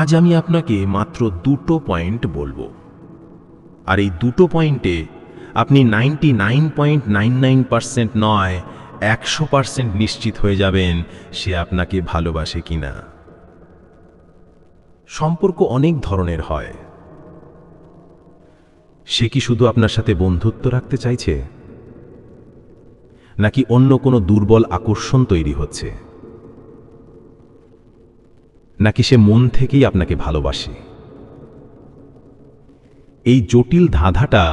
আজ আমি আপনাকে মাত্র দুটো পয়েন্ট বলবো, আর এই দুটো পয়েন্টে আপনি 99.99% নয় 100% নিশ্চিত হয়ে যাবেন সে আপনাকে ভালোবাসে কিনা। সম্পর্ক অনেক ধরনের হয়। সে কি শুধু আপনার সাথে বন্ধুত্ব রাখতে চাইছে, নাকি অন্য কোনো দুর্বল আকর্ষণ তৈরি হচ্ছে, নাকি সে মন থেকেই আপনাকে ভালোবাসে? এই জটিল ধাঁধাটা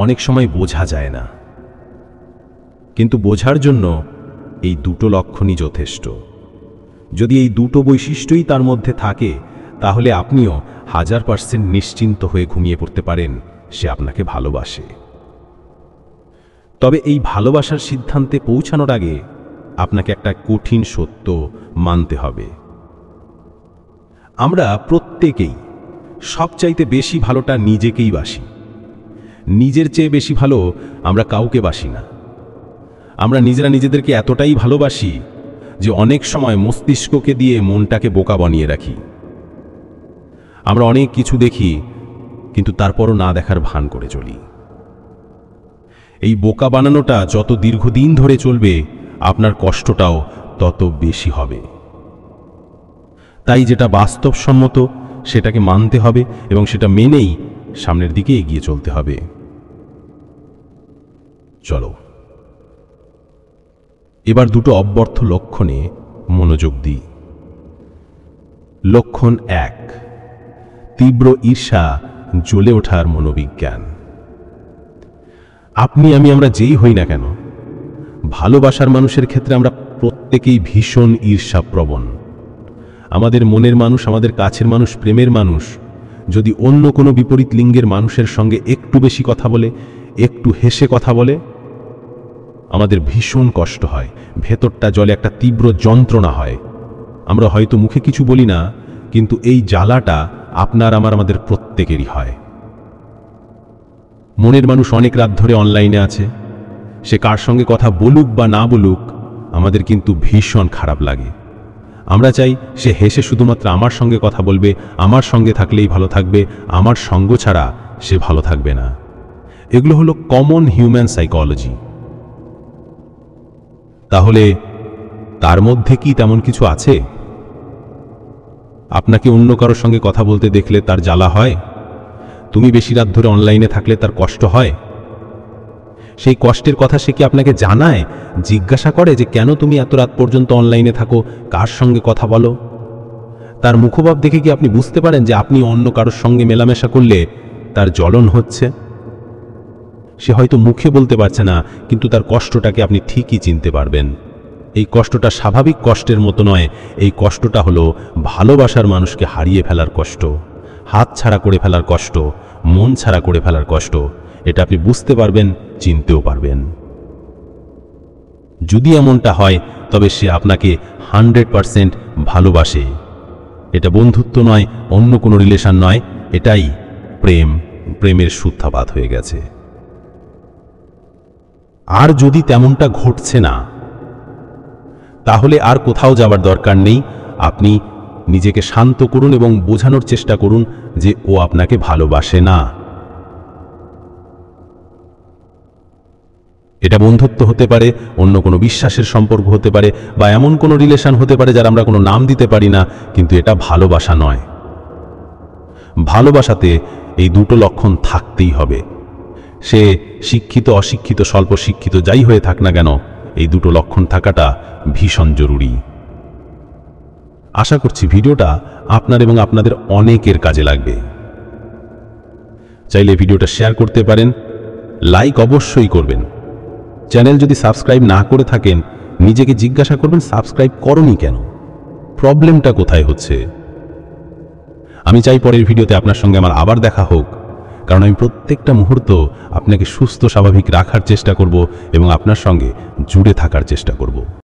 অনেক সময় বোঝা যায় না, কিন্তু বোঝার জন্য এই দুটো লক্ষণই যথেষ্ট। যদি এই দুটো বৈশিষ্ট্যই তার মধ্যে থাকে, তাহলে আপনিও 1000% নিশ্চিন্ত হয়ে ঘুমিয়ে পড়তে পারেন সে আপনাকে ভালোবাসে। তবে এই ভালোবাসার সিদ্ধান্তে পৌঁছানোর আগে আপনাকে একটা কঠিন সত্য মানতে হবে। আমরা প্রত্যেকেই সবচাইতে বেশি ভালোটা নিজেকেই বাসি। নিজের চেয়ে বেশি ভালো আমরা কাউকে বাসি না। আমরা নিজেরা নিজেদেরকে এতটাই ভালোবাসি যে অনেক সময় মস্তিষ্ককে দিয়ে মনটাকে বোকা বানিয়ে রাখি। আমরা অনেক কিছু দেখি, কিন্তু তারপরও না দেখার ভান করে চলি। এই বোকা বানানোটা যত দীর্ঘদিন ধরে চলবে, আপনার কষ্টটাও তত বেশি হবে। তাই যেটা বাস্তবসম্মত সেটাকে মানতে হবে এবং সেটা মেনেই সামনের দিকে এগিয়ে চলতে হবে। চলো এবার দুটো অব্যর্থ লক্ষণে মনোযোগ দিই। লক্ষণ 1, তীব্র ঈর্ষা, জ্বলে ওঠার মনোবিজ্ঞান। আমরা যেই হই না কেন, ভালোবাসার মানুষের ক্ষেত্রে আমরা প্রত্যেকেই ভীষণ ঈর্ষাপ্রবণ। আমাদের মনের মানুষ, আমাদের কাছের মানুষ, প্রেমের মানুষ যদি অন্য কোনো বিপরীত লিঙ্গের মানুষের সঙ্গে একটু বেশি কথা বলে, একটু হেসে কথা বলে, আমাদের ভীষণ কষ্ট হয়, ভেতরটা জ্বলে, একটা তীব্র যন্ত্রণা হয়। আমরা হয়তো মুখে কিছু বলি না, কিন্তু এই জ্বালাটা আপনার আমাদের প্রত্যেকেরই হয়। মনের মানুষ অনেক রাত ধরে অনলাইনে আছে, সে কার সঙ্গে কথা বলুক বা না বলুক, আমাদের কিন্তু ভীষণ খারাপ লাগে। আমরা চাই সে হেসে শুধুমাত্র আমার সঙ্গে কথা বলবে, আমার সঙ্গে থাকলেই ভালো থাকবে, আমার সঙ্গ ছাড়া সে ভালো থাকবে না। এগুলো হলো কমন হিউম্যান সাইকোলজি। তাহলে তার মধ্যে কি তেমন কিছু আছে? আপনাকে অন্য কারোর সঙ্গে কথা বলতে দেখলে তার জ্বালা হয়? তুমি বেশি রাত ধরে অনলাইনে থাকলে তার কষ্ট হয়? সেই কষ্টের কথা সে কি আপনাকে জানায়, জিজ্ঞাসা করে যে কেন তুমি এত রাত পর্যন্ত অনলাইনে থাকো, কার সঙ্গে কথা বলো? তার মুখভাব দেখে কি আপনি বুঝতে পারেন যে আপনি অন্য কারোর সঙ্গে মেলামেশা করলে তার জ্বলন হচ্ছে? সে হয়তো মুখে বলতে পারছে না, কিন্তু তার কষ্টটাকে আপনি ঠিকই চিনতে পারবেন। এই কষ্টটা স্বাভাবিক কষ্টের মতো নয়, এই কষ্টটা হলো ভালোবাসার মানুষকে হারিয়ে ফেলার কষ্ট, হাত ছাড়া করে ফেলার কষ্ট, মন ছাড়া করে ফেলার কষ্ট। এটা আপনি বুঝতে পারবেন, চিনতেও পারবেন। যদি এমনটা হয়, তবে সে আপনাকে 100% ভালোবাসে। এটা বন্ধুত্ব নয়, অন্য কোনো রিলেশন নয়, এটাই প্রেমের সূত্রাপাত হয়ে গেছে। আর যদি তেমনটা ঘটছে না, তাহলে আর কোথাও যাবার দরকার নেই। আপনি নিজেকে শান্ত করুন এবং বোঝানোর চেষ্টা করুন যে ও আপনাকে ভালোবাসে না। এটা বন্ধুত্ব হতে পারে, অন্য কোনো বিশ্বাসের সম্পর্ক হতে পারে, বা এমন কোনো রিলেশন হতে পারে যার আমরা কোনো নাম দিতে পারি না, কিন্তু এটা ভালোবাসা নয়। ভালোবাসাতে এই দুটো লক্ষণ থাকতেই হবে। সে শিক্ষিত, অশিক্ষিত, স্বল্প শিক্ষিত, যাই হয়ে থাক না কেন, এই দুটো লক্ষণ থাকাটা ভীষণ জরুরি। আশা করছি ভিডিওটা আপনার এবং আপনাদের অনেকের কাজে লাগবে। চাইলে ভিডিওটা শেয়ার করতে পারেন, লাইক অবশ্যই করবেন। চ্যানেল যদি সাবস্ক্রাইব না করে থাকেন, নিজেকে জিজ্ঞাসা করবেন সাবস্ক্রাইব করোনি কেন, প্রবলেমটা কোথায় হচ্ছে। আমি চাই পরের ভিডিওতে আপনার সঙ্গে আমার আবার দেখা হোক, কারণ আমি প্রত্যেকটা মুহূর্ত আপনাকে সুস্থ স্বাভাবিক রাখার চেষ্টা করব এবং আপনার সঙ্গে জুড়ে থাকার চেষ্টা করব।